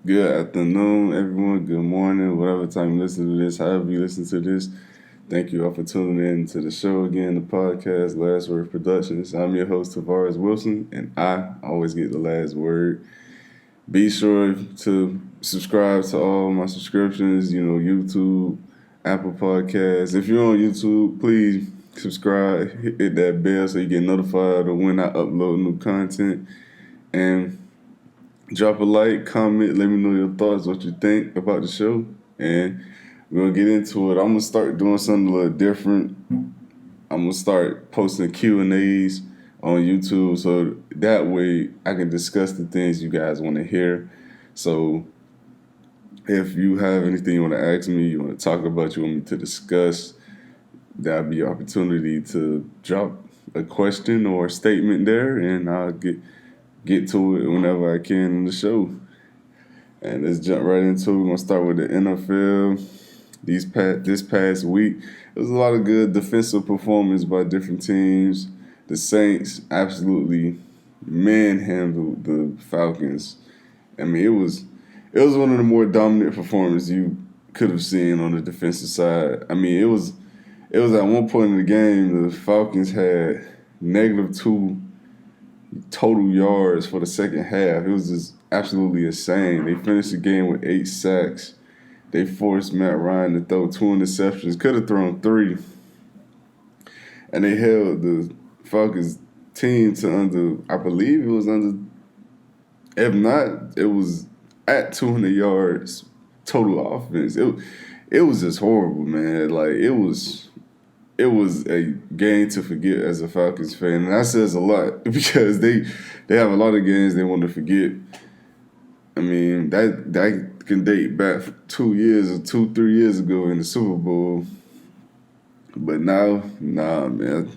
Good afternoon, everyone. Good morning, whatever time you listen to this, however you listen to this. Thank you all for tuning in to the show again, the podcast, Last Word Productions. I'm your host, Tavares Wilson, and I always get the last word. Be sure to subscribe to all my subscriptions, YouTube, Apple Podcasts. If you're on YouTube, please subscribe, hit that bell so you get notified of when I upload new content. And drop a like, comment, let me know your thoughts, what you think about the show, and we're gonna get into it. I'm gonna start doing something a little different. I'm gonna start posting Q&As on YouTube so that way I can discuss the things you guys want to hear. So if you have anything you want to ask me, you want to talk about, you want me to discuss, that'll be your opportunity to drop a question or a statement there, and I'll get to it whenever I can in the show. And let's jump right into it. We're gonna start with the NFL. This past week, there was a lot of good defensive performance by different teams. The Saints absolutely manhandled the Falcons. I mean, it was one of the more dominant performances you could have seen on the defensive side. I mean, it was at one point in the game the Falcons had -2 total yards for the second half. It was just absolutely insane. They finished the game with 8 sacks. They forced Matt Ryan to throw 2 interceptions. Could have thrown 3. And they held the Falcons team to under, I believe it was under, if not, it was at 200 yards total offense. It was just horrible, man. Like, it was a game to forget as a Falcons fan, and that says a lot because they have a lot of games they want to forget. I mean, that can date back 2 years or 3 years ago in the Super Bowl, but now, nah, man,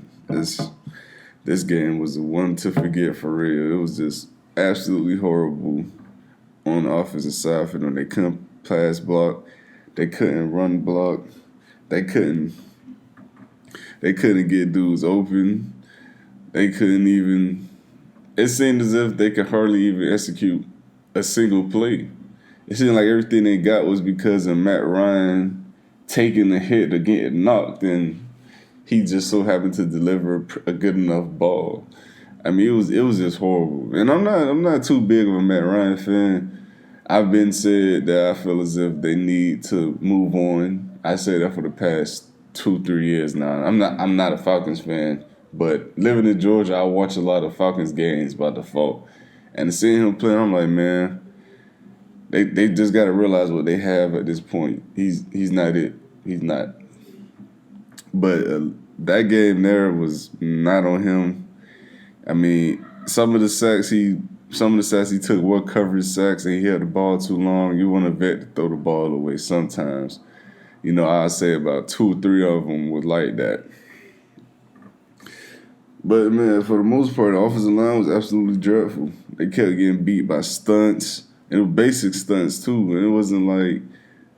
this game was the one to forget for real. It was just absolutely horrible on the offensive side for them. They couldn't pass block, they couldn't run block, they couldn't. They couldn't get dudes open. They couldn't even. It seemed as if they could hardly even execute a single play. It seemed like everything they got was because of Matt Ryan taking the hit or getting knocked, and he just so happened to deliver a good enough ball. I mean, it was just horrible. And I'm not too big of a Matt Ryan fan. I've been said that I feel as if they need to move on. I say that for the past 2 3 years now. I'm not a Falcons fan, but living in Georgia, I watch a lot of Falcons games by default. And seeing him play, I'm like, man, they just got to realize what they have at this point. He's not it. He's not. But that game there was not on him. I mean, some of the sacks he took were coverage sacks, and he held the ball too long. You want a vet to throw the ball away sometimes. I'd say about 2 or 3 of them was like that. But, man, for the most part, the offensive line was absolutely dreadful. They kept getting beat by stunts, and it was basic stunts, too. And it wasn't like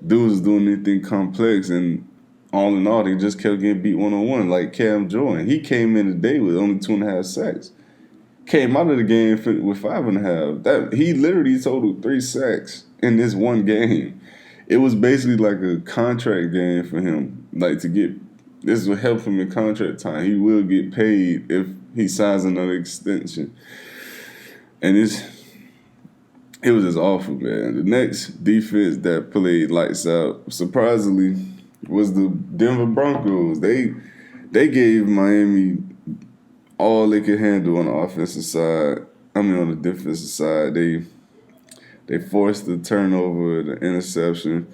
dudes doing anything complex. And all in all, they just kept getting beat one-on-one, like Cam Jordan. He came in today with only 2.5 sacks. Came out of the game with 5.5. He literally totaled 3 sacks in this one game. It was basically like a contract game for him. Like, this will help him in contract time. He will get paid if he signs another extension. And it was just awful, man. The next defense that played lights out, surprisingly, was the Denver Broncos. They gave Miami all they could handle on the offensive side. I mean, on the defensive side, they forced the turnover, the interception.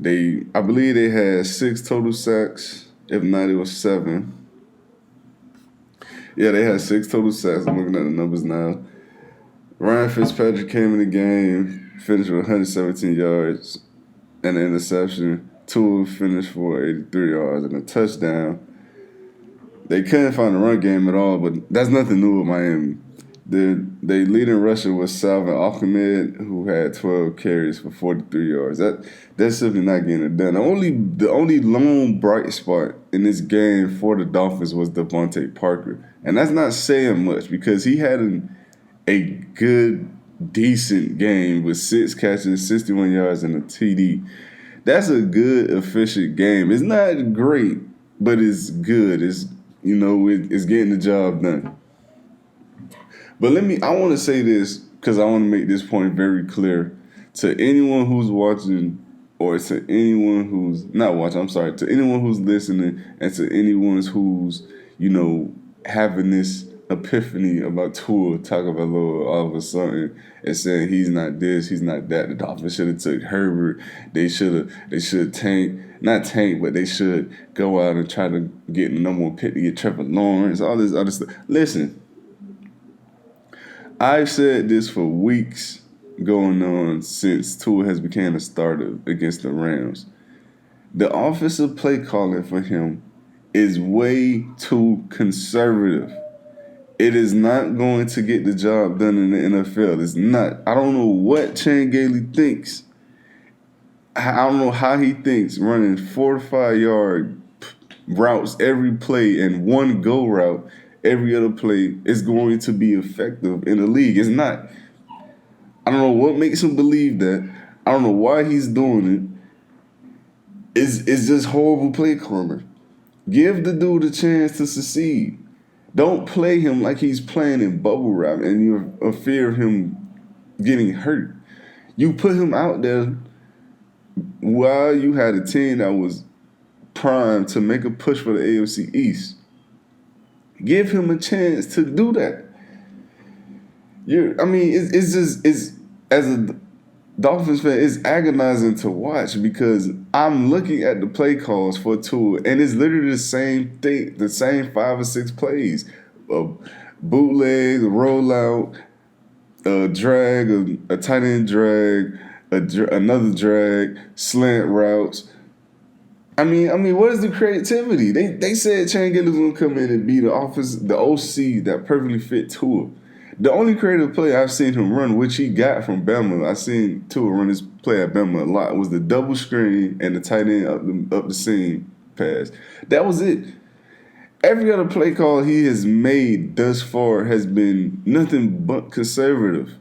I believe they had 6 total sacks. If not, it was 7. Yeah, they had 6 total sacks. I'm looking at the numbers now. Ryan Fitzpatrick came in the game, finished with 117 yards and an interception. Tua finished for 83 yards and a touchdown. They couldn't find the run game at all, but that's nothing new with Miami. The leading rusher was Salvin Ahmed, who had 12 carries for 43 yards. That's simply not getting it done. The only lone bright spot in this game for the Dolphins was Devontae Parker, and that's not saying much because he had a good decent game with 6 catches, 61 yards, and a TD. That's a good, efficient game. It's not great, but it's good. It's getting the job done. But I want to say this because I want to make this point very clear to anyone who's watching or to anyone who's not watching, to anyone who's listening and to anyone who's, having this epiphany about Tua Tagovailoa all of a sudden and saying he's not this, he's not that. The Dolphins should have took Herbert. They should not tank, but they should go out and try to get the number 1 pick to get Trevor Lawrence, all this other stuff. Listen, I've said this for weeks going on since Tua has become a starter against the Rams. The offensive play calling for him is way too conservative. It is not going to get the job done in the NFL. It's not. I don't know what Chan Gailey thinks. I don't know how he thinks running 4 to 5 yard routes every play and one go route every other play is going to be effective in the league. It's not. I don't know what makes him believe that. I don't know why he's doing it. It's just horrible play calling. Give the dude a chance to succeed. Don't play him like he's playing in bubble wrap and you're a fear of him getting hurt. You put him out there while you had a team that was primed to make a push for the AFC East. Give him a chance to do that. It's as a Dolphins fan, it's agonizing to watch because I'm looking at the play calls for Tua, and it's literally the same thing, the same 5 or 6 plays. Bootleg, a rollout, a drag, a tight end drag, another drag, slant routes. I mean, what is the creativity? They said Chan Gailey was going to come in and be the OC that perfectly fit Tua. The only creative play I've seen him run, which he got from Bama, I've seen Tua run this play at Bama a lot, was the double screen and the tight end up the seam pass. That was it. Every other play call he has made thus far has been nothing but conservative.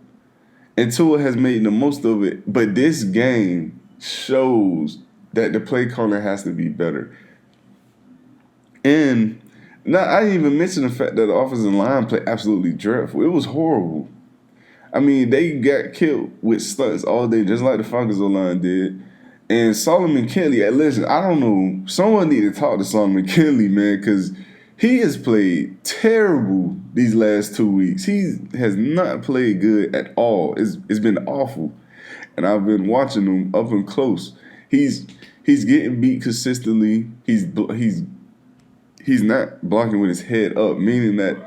And Tua has made the most of it. But this game shows that the play calling has to be better. And I didn't even mention the fact that the offensive line played absolutely dreadful. It was horrible. I mean, they got killed with stunts all day, just like the Falcons O-line did. And Solomon Kindley, listen, I don't know. Someone need to talk to Solomon Kindley, man, because he has played terrible these last 2 weeks. He has not played good at all. It's been awful. And I've been watching him up and close. He's getting beat consistently. He's not blocking with his head up, meaning that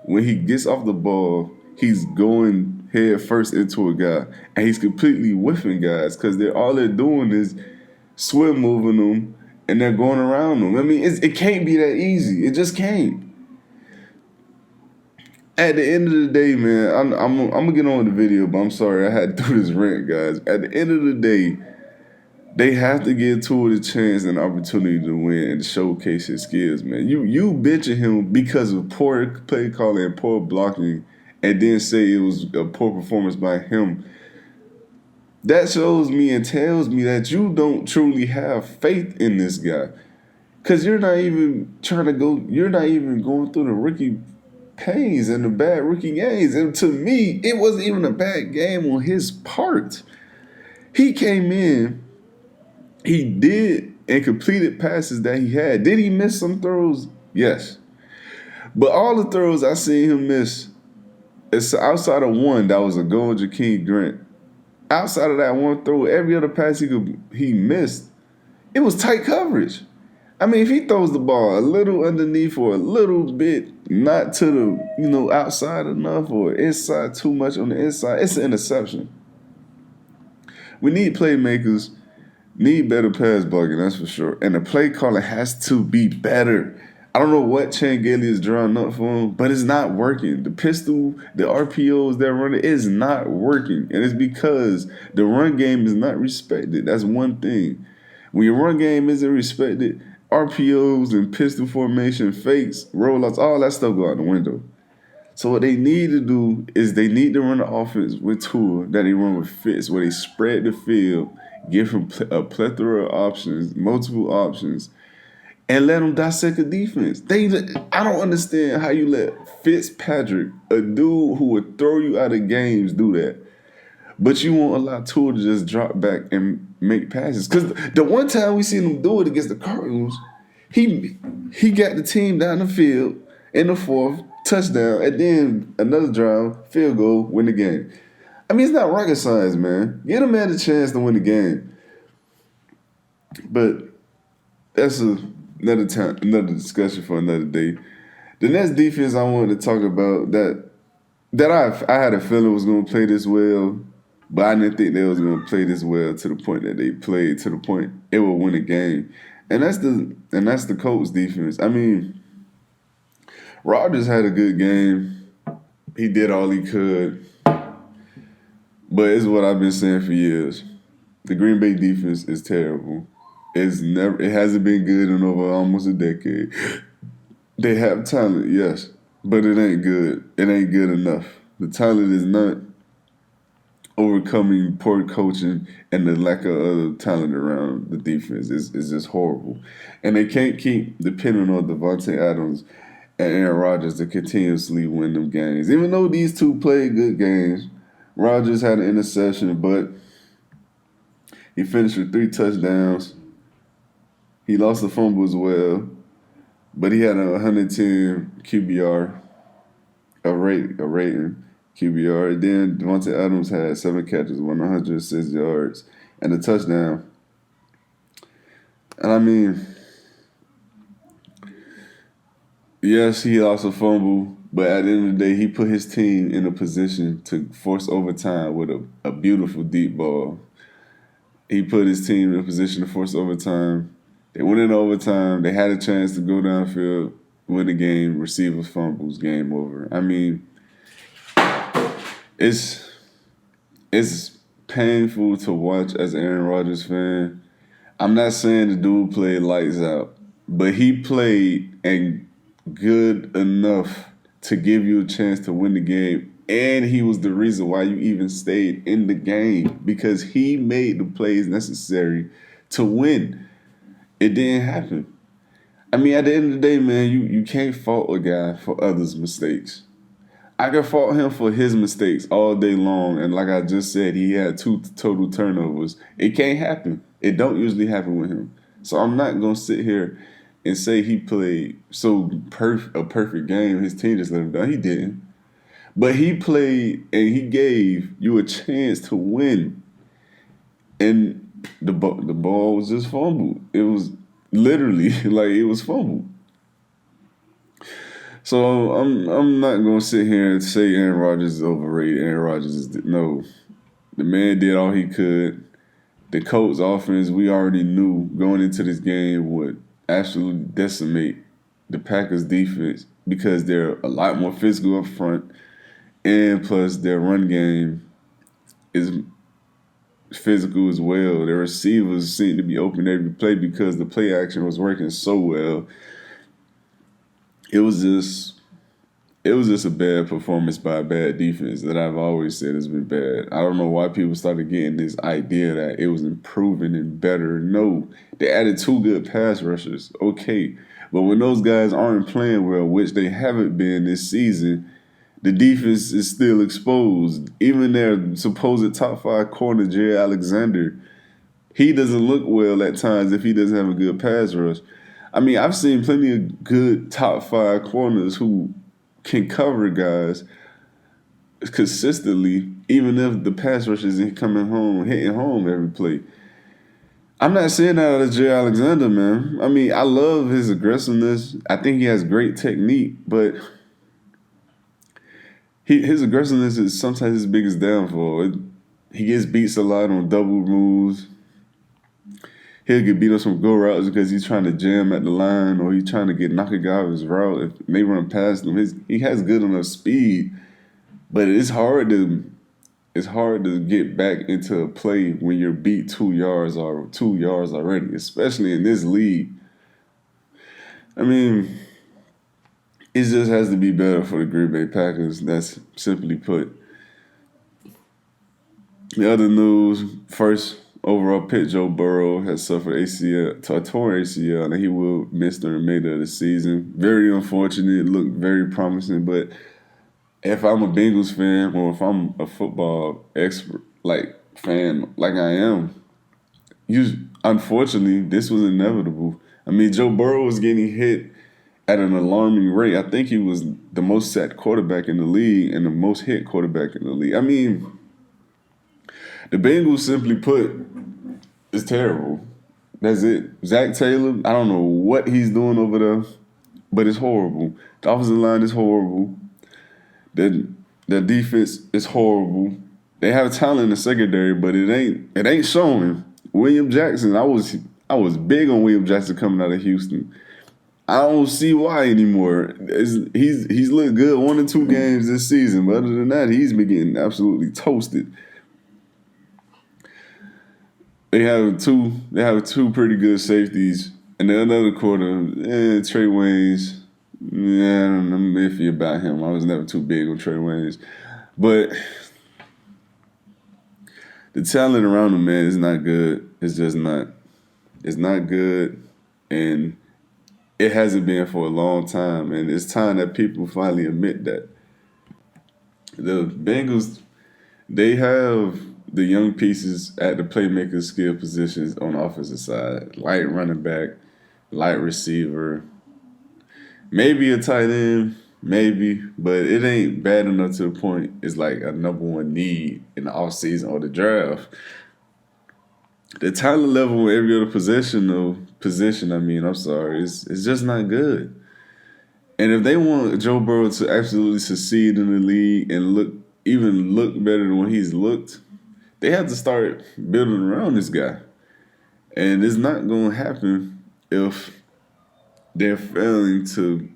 when he gets off the ball, he's going head first into a guy, and he's completely whiffing guys because all they're doing is swim moving them, and they're going around them. I mean, it can't be that easy. It just can't. At the end of the day, man, I'm gonna get on with the video, but I'm sorry I had to do this rant, guys. At the end of the day, they have to give Tua the chance and opportunity to win and showcase his skills, man. You bitching him because of poor play calling and poor blocking and then say it was a poor performance by him. That shows me and tells me that you don't truly have faith in this guy. Because you're not even going through the rookie pains and the bad rookie games. And to me, it wasn't even a bad game on his part. He came in. He did and completed passes that he had. Did he miss some throws? Yes. But all the throws I seen him miss, it's outside of one that was a goal of Jakeem Grant. Outside of that one throw, every other pass he missed, it was tight coverage. I mean, if he throws the ball a little underneath or a little bit not to the, outside enough or inside too much on the inside, it's an interception. We need playmakers. Need better pass blocking, that's for sure. And the play calling has to be better. I don't know what Chan Gailey is drawing up for him, but it's not working. The pistol, the RPOs they're running is not working. And it's because the run game is not respected. That's one thing. When your run game isn't respected, RPOs and pistol formation, fakes, rollouts, all that stuff go out the window. So what they need to do is they need to run the offense with Tua that they run with Fitz, where they spread the field, give him a plethora of options, multiple options, and let them dissect the defense. I don't understand how you let Fitzpatrick, a dude who would throw you out of games, do that. But you won't allow Tua to just drop back and make passes. Because the one time we seen him do it against the Cardinals, he got the team down the field in the fourth, touchdown, and then another drive, field goal, win the game. I mean, it's not rocket science, man. Get a man a chance to win the game. But that's another time, another discussion for another day. The next defense I wanted to talk about that I had a feeling was going to play this well, but I didn't think they was going to play this well to the point that they played, to the point it will win a game. And that's the Colts defense. I mean, Rodgers had a good game. He did all he could. But it's what I've been saying for years. The Green Bay defense is terrible. It hasn't been good in over almost a decade. They have talent, yes, but it ain't good. It ain't good enough. The talent is not overcoming poor coaching and the lack of other talent around the defense. Is just horrible. And they can't keep depending on Devontae Adams and Aaron Rodgers to continuously win them games. Even though these two played good games, Rodgers had an interception, but he finished with 3 touchdowns. He lost the fumble as well, but he had a 110 QBR, a rating QBR. And then Devontae Adams had 7 catches, 106 yards, and a touchdown. And I mean, yes, he also fumbled, but at the end of the day, he put his team in a position to force overtime with a beautiful deep ball. He put his team in a position to force overtime. They went in overtime. They had a chance to go downfield, win the game, receivers fumbles, game over. I mean, it's painful to watch as an Aaron Rodgers fan. I'm not saying the dude played lights out, but he played and good enough to give you a chance to win the game. And he was the reason why you even stayed in the game, because he made the plays necessary to win. It didn't happen. I mean, at the end of the day, man, you can't fault a guy for others' mistakes. I can fault him for his mistakes all day long, and like I just said, he had 2 total turnovers. It can't happen. It don't usually happen with him. So I'm not going to sit here and say he played a perfect game. His team just let him down. He didn't. But he played and he gave you a chance to win. And the ball was just fumbled. It was literally like it was fumbled. So I'm not gonna sit here and say Aaron Rodgers is overrated. Aaron Rodgers is no. The man did all he could. The Colts offense, we already knew going into this game would absolutely decimate the Packers defense because they're a lot more physical up front, and plus their run game is physical as well. Their receivers seem to be open every play because the play action was working so well. It was just a bad performance by a bad defense that I've always said has been bad. I don't know why people started getting this idea that it was improving and better. No, they added 2 good pass rushers. Okay, but when those guys aren't playing well, which they haven't been this season, the defense is still exposed. Even their supposed top 5 corner, Jerry Alexander, he doesn't look well at times if he doesn't have a good pass rush. I mean, I've seen plenty of good top 5 corners who can cover guys consistently, even if the pass rush isn't hitting home every play. I'm not saying that out of Jerry Alexander, man. I mean, I love his aggressiveness. I think he has great technique, but his aggressiveness is sometimes his biggest downfall. He gets beats a lot on double moves. He'll get beat up some go routes because he's trying to jam at the line or he's trying to knock a guy off his route. If they run past him, he has good enough speed, but it's hard to get back into a play when you're beat 2 yards already, especially in this league. I mean, it just has to be better for the Green Bay Packers. That's simply put. The other news, first overall pick Joe Burrow has suffered a torn ACL, and he will miss the remainder of the season. Very unfortunate. It looked very promising, but if I'm a Bengals fan or if I'm a football expert fan like I am, unfortunately this was inevitable. I mean, Joe Burrow was getting hit at an alarming rate. I think he was the most sacked quarterback in the league and the most hit quarterback in the league. I mean, the Bengals, simply put, is terrible. That's it. Zach Taylor, I don't know what he's doing over there, but it's horrible. The offensive line is horrible. The defense is horrible. They have talent in the secondary, but it ain't showing. William Jackson, I was big on William Jackson coming out of Houston. I don't see why anymore. He's looked good 1 or 2 games this season, but other than that, he's been getting absolutely toasted. They have two pretty good safeties, and then another quarter, Trey Waynes. Yeah, I'm iffy about him. I was never too big on Trey Waynes, but the talent around him, man, is not good. It's just not. It's not good, and it hasn't been for a long time. And it's time that people finally admit that. The Bengals, they have the young pieces at the playmaker skill positions on the offensive side. Light running back, light receiver, maybe a tight end, maybe, but it ain't bad enough to the point it's like a number 1 need in the offseason or the draft. The talent level with every other position, it's just not good. And if they want Joe Burrow to absolutely succeed in the league and look better than what he's looked, they have to start building around this guy. And it's not going to happen if they're failing to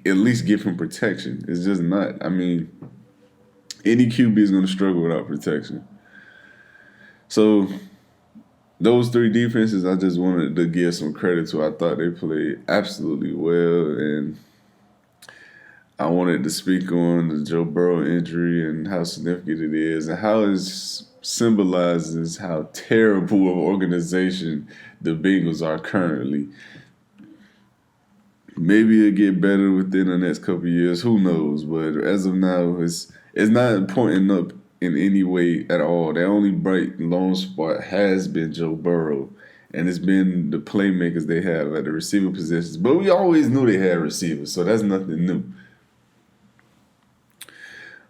at least give him protection. It's just not. I mean, any QB is going to struggle without protection. So those 3 defenses, I just wanted to give some credit to. I thought they played absolutely well, and I wanted to speak on the Joe Burrow injury and how significant it is and how it symbolizes how terrible of an organization the Bengals are currently. Maybe it'll get better within the next couple of years. Who knows? But as of now, it's not pointing up in any way at all. The only bright lone spot has been Joe Burrow, and it's been the playmakers they have at the receiver positions. But we always knew they had receivers, so that's nothing new.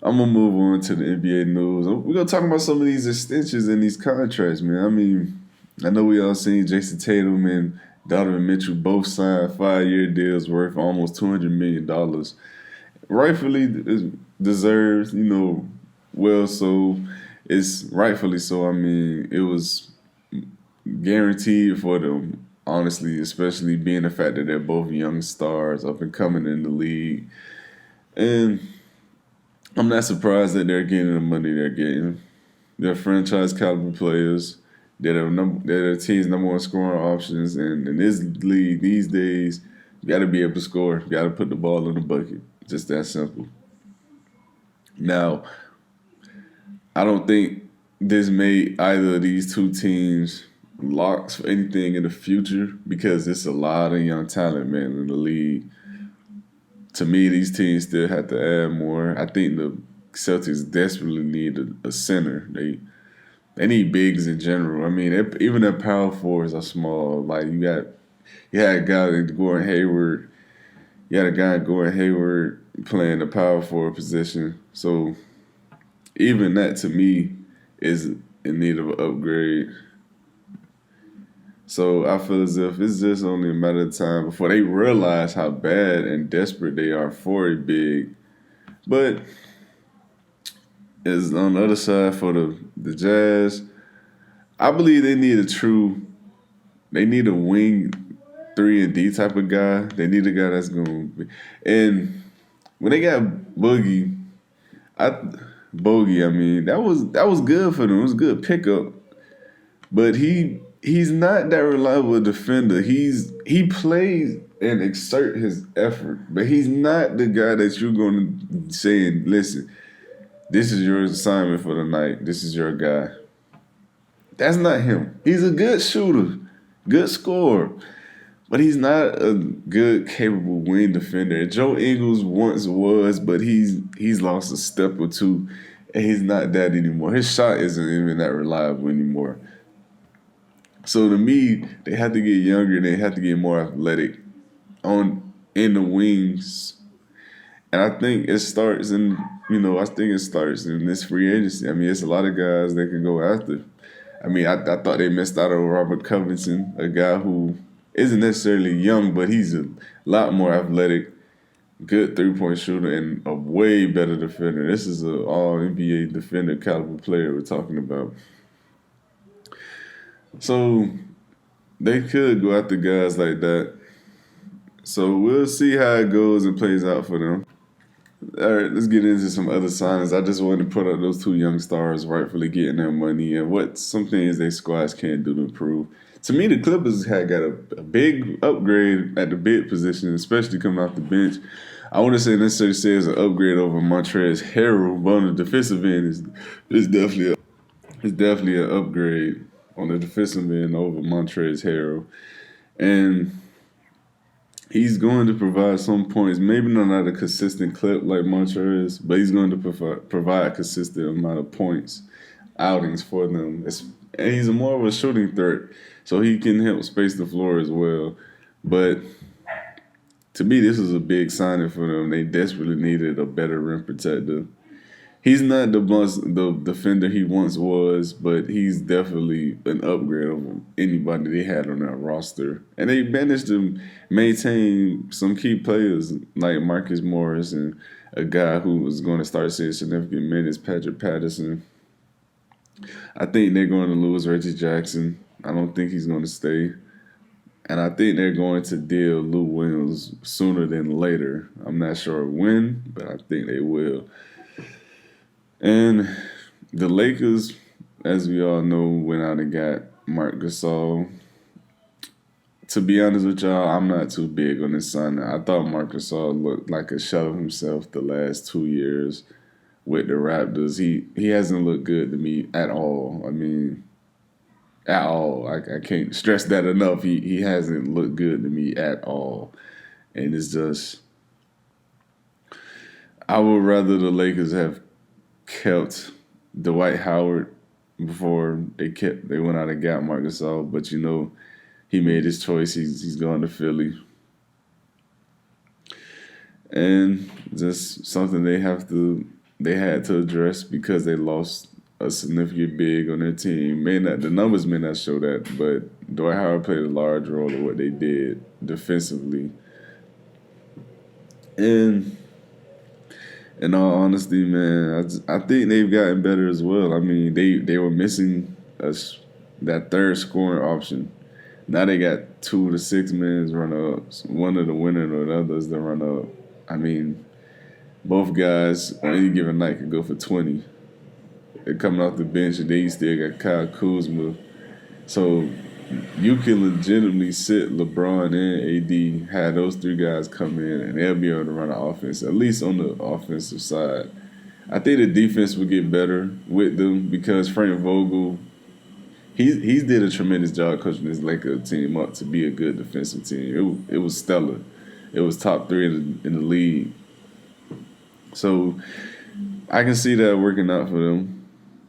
I'm going to move on to the NBA news. We're going to talk about some of these extensions and these contracts, man. I mean, I know we all seen Jason Tatum and Donovan Mitchell both signed 5-year deals worth almost $200 million. Rightfully deserved, well so. It's rightfully so. I mean, it was guaranteed for them, honestly, especially being the fact that they're both young stars up and coming in the league. And I'm not surprised that they're getting the money they're getting. They're franchise caliber players. They're the team's number 1 scoring options. And in this league these days, you got to be able to score. You got to put the ball in the bucket. Just that simple. Now, I don't think this made either of these 2 teams locks for anything in the future because it's a lot of young talent, man, in the league. To me, these teams still have to add more. I think the Celtics desperately need a center. They need bigs in general. I mean, even their power forwards are small. Like you had a guy like Gordon Hayward. You had a guy Gordon Hayward playing the power forward position. So even that to me is in need of an upgrade. So I feel as if it's just only a matter of time before they realize how bad and desperate they are for a big. But as on the other side for the Jazz, I believe they need a wing 3 and D type of guy. They need a guy that's going to be. And when they got Bogey, that was good for them. It was a good pickup. But he he's not that reliable defender. He plays and exert his effort, but he's not the guy that you're going to say, listen, this is your assignment for the night. This is your guy. That's not him. He's a good shooter, good scorer, but he's not a good, capable wing defender. Joe Ingles once was, but he's lost a step or two, and he's not that anymore. His shot isn't even that reliable anymore. So to me, they have to get younger. They have to get more athletic in the wings, and I think it starts in this free agency. I mean, it's a lot of guys they can go after. I mean, I thought they missed out on Robert Covington, a guy who isn't necessarily young, but he's a lot more athletic, good three-point shooter, and a way better defender. This is an all-NBA defender caliber player we're talking about. So they could go after guys like that. So we'll see how it goes and plays out for them. All right, let's get into some other signings. I just wanted to put up those two young stars rightfully getting their money and what some things their squads can't do to improve. To me, the Clippers had got a big upgrade at the big position, especially coming off the bench. I wouldn't say necessarily say it's an upgrade over Montrezl Harrell, but on the defensive end, it's definitely an upgrade on the defensive end over Montrezl Harrell. And he's going to provide some points, maybe not at a consistent clip like Montrezl, but he's going to provide a consistent amount of points, outings for them. And he's more of a shooting threat, so he can help space the floor as well. But to me, this is a big signing for them. They desperately needed a better rim protector. He's not the defender he once was, but he's definitely an upgrade over anybody they had on that roster. And they managed to maintain some key players like Marcus Morris and a guy who was going to start seeing significant minutes, Patrick Patterson. I think they're going to lose Reggie Jackson. I don't think he's going to stay. And I think they're going to deal Lou Williams sooner than later. I'm not sure when, but I think they will. And the Lakers, as we all know, went out and got Marc Gasol. To be honest with y'all, I'm not too big on this signing. I thought Marc Gasol looked like a shell of himself the last 2 years with the Raptors. He hasn't looked good to me at all. I mean, at all. I can't stress that enough. He hasn't looked good to me at all. And it's just, I would rather the Lakers have kept Dwight Howard before they went out and got Marc Gasol, but he made his choice. He's going to Philly, and just something they had to address because they lost a significant big on their team. The numbers may not show that, but Dwight Howard played a large role in what they did defensively. And in all honesty, man, I think they've gotten better as well. I mean, they were missing that third scoring option. Now they got 2 to 6 men run-ups. One of the winner or the other is the run-up. I mean, both guys on any given night could go for 20. They're coming off the bench, and then you still got Kyle Kuzma. So you can legitimately sit LeBron and AD, have those 3 guys come in, and they'll be able to run an offense, at least on the offensive side. I think the defense will get better with them because Frank Vogel, he's did a tremendous job coaching this Lakers team up to be a good defensive team. It was stellar. It was top 3 in the league. So I can see that working out for them.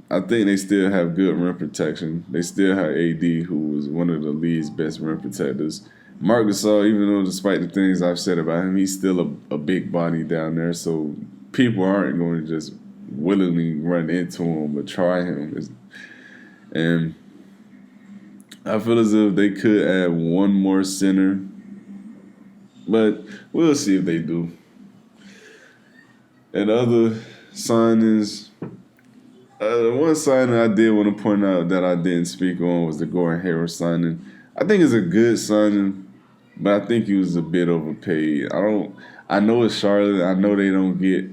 I think they still have good rim protection. They still have AD, who was one of the league's best rim protectors. Marc Gasol, even though despite the things I've said about him, he's still a big body down there. So people aren't going to just willingly run into him or try him. And I feel as if they could add one more center, but we'll see if they do. And other signings. One signing I did want to point out that I didn't speak on was the Gordon Hayward signing. I think it's a good signing, but I think he was a bit overpaid. I know it's Charlotte. I know they don't get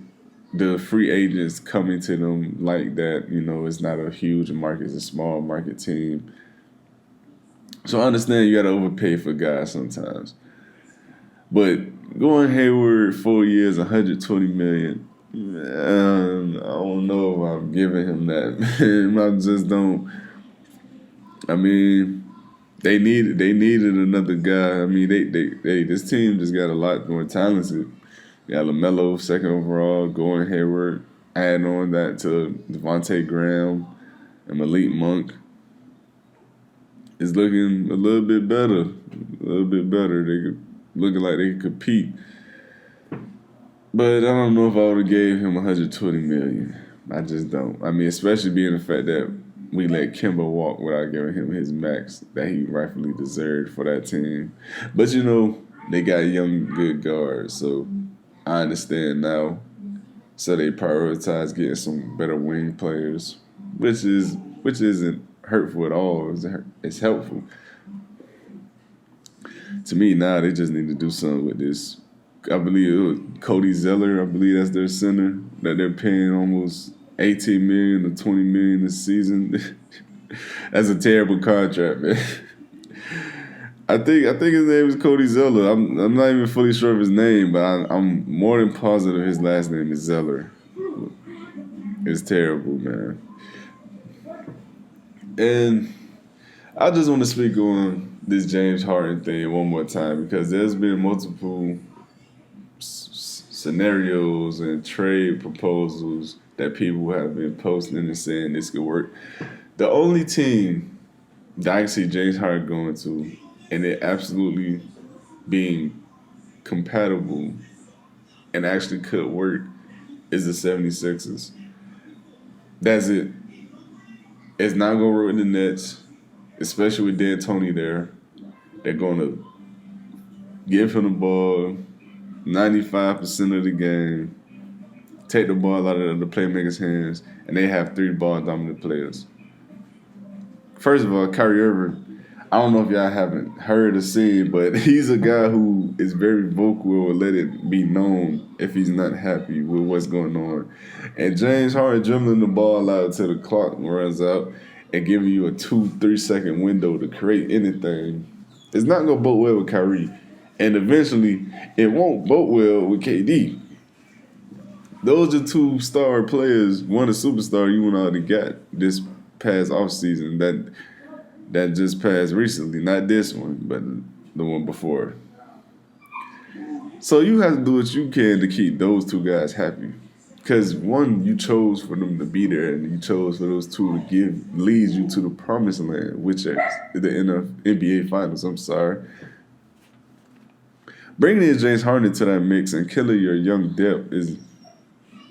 the free agents coming to them like that. It's not a huge market. It's a small market team. So I understand you got to overpay for guys sometimes. But going Hayward 4 years, 120 million. I don't know if I'm giving him that. I just don't. I mean, they needed another guy. I mean, they this team just got a lot more talented. You got LaMelo, second overall, Gordon Hayward, add on that to Devontae Graham and Malik Monk. It's looking a little bit better. A little bit better. Looking like they could compete. But I don't know if I would have gave him 120 million. I just don't. I mean, especially being the fact that we let Kemba walk without giving him his max that he rightfully deserved for that team. But they got young, good guards, so I understand now. So they prioritize getting some better wing players, which isn't hurtful at all. It's helpful. To me now, they just need to do something with this. I believe it was Cody Zeller. I believe that's their center that they're paying almost 18 million to 20 million this season. That's a terrible contract, man. I think his name is Cody Zeller. I'm not even fully sure of his name, but I'm more than positive his last name is Zeller. It's terrible, man. And I just want to speak on this James Harden thing one more time because there's been multiple scenarios and trade proposals that people have been posting and saying this could work. The only team that I can see James Harden going to and it absolutely being compatible and actually could work is the 76ers. That's it. It's not going to work with the Nets, especially with D'Antoni there. They're going to give him the ball 95% of the game, take the ball out of the playmaker's hands, and they have 3 ball-dominant players. First of all, Kyrie Irving, I don't know if y'all haven't heard or seen, but he's a guy who is very vocal or let it be known if he's not happy with what's going on. And James Harden dribbling the ball out till the clock runs out and giving you a 2-3 second window to create anything, it's not going to bode well with Kyrie. And eventually, it won't bode well with KD. Those are 2 star players, one a superstar you already got this past offseason that just passed recently. Not this one, but the one before. So you have to do what you can to keep those 2 guys happy. Because one, you chose for them to be there, and you chose for those 2 to leads you to the promised land, which is the NBA Finals. I'm sorry. Bringing in James Harden to that mix and killing your young depth is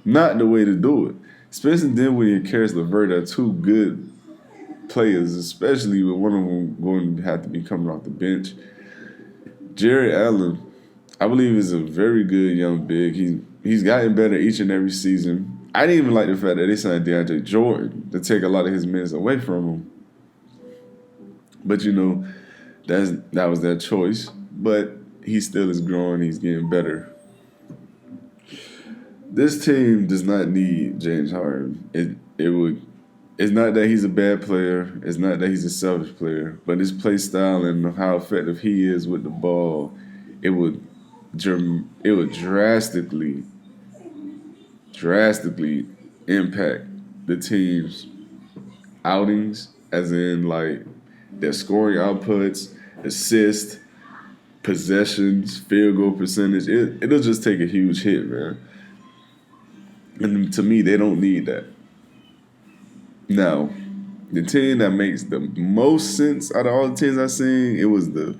not the way to do it. Spencer Dinwiddie and Karis LeVert are 2 good players, especially with one of them going to have to be coming off the bench. Jared Allen, I believe, is a very good young big. He's gotten better each and every season. I didn't even like the fact that they signed DeAndre Jordan to take a lot of his minutes away from him. But that was their choice. But he still is growing. He's getting better. This team does not need James Harden. It's not that he's a bad player. It's not that he's a selfish player. But his play style and how effective he is with the ball, it would drastically impact the team's outings, as in like their scoring outputs, assists, possessions, field goal percentage. It'll just take a huge hit, man. And to me, they don't need that. Now, the team that makes the most sense out of all the teams I've seen, it was the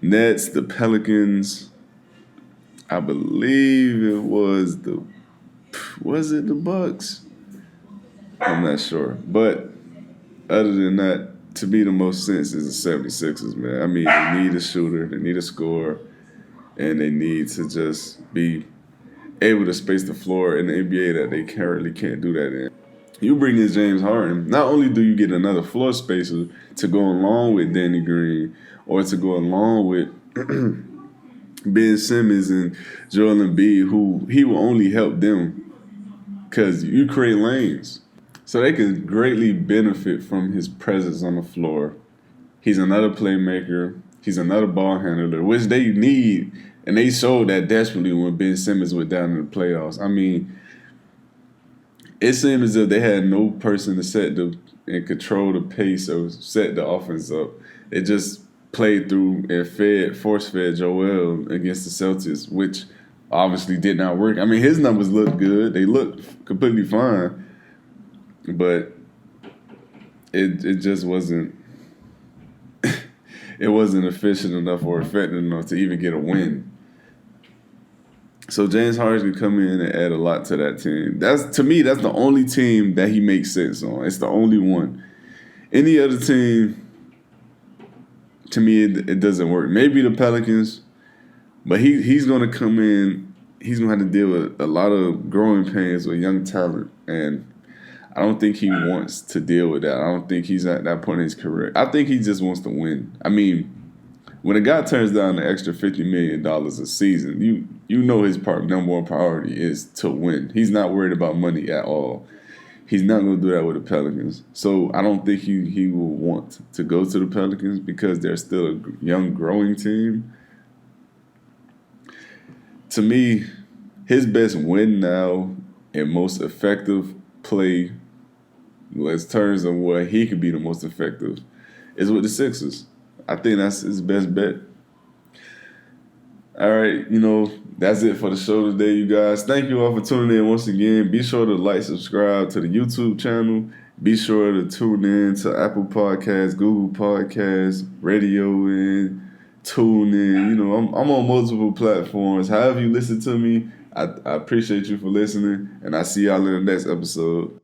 Nets, the Pelicans. I believe it was the Bucks? I'm not sure. But other than that, to me, the most sense is the 76ers, man. I mean, they need a shooter, they need a scorer, and they need to just be able to space the floor in the NBA that they currently can't do that in. You bring in James Harden, not only do you get another floor spacer to go along with Danny Green or to go along with Ben Simmons and Joel Embiid, who he will only help them because you create lanes. So they can greatly benefit from his presence on the floor. He's another playmaker. He's another ball handler, which they need, and they showed that desperately when Ben Simmons went down in the playoffs. I mean, it seemed as if they had no person to set and control the pace or set the offense up. It just played through and force fed Joel against the Celtics, which obviously did not work. I mean, his numbers looked good; they looked completely fine, but it just wasn't. It wasn't efficient enough or effective enough to even get a win. So James Harden can come in and add a lot to that team. To me, that's the only team that he makes sense on. It's the only one. Any other team, to me, it doesn't work. Maybe the Pelicans, but he's going to come in. He's going to have to deal with a lot of growing pains with young talent, and I don't think he wants to deal with that. I don't think he's at that point in his career. I think he just wants to win. I mean, when a guy turns down an extra $50 million a season, you know his number one priority is to win. He's not worried about money at all. He's not going to do that with the Pelicans. So I don't think he will want to go to the Pelicans because they're still a young, growing team. To me, his best win now and most effective play, in terms of where he could be the most effective, is with the Sixers. I think that's his best bet. All right, that's it for the show today, you guys. Thank you all for tuning in once again. Be sure to like, subscribe to the YouTube channel. Be sure to tune in to Apple Podcasts, Google Podcasts, Radio In, Tune In. I'm on multiple platforms. However you listen to me, I appreciate you for listening, and I'll see y'all in the next episode.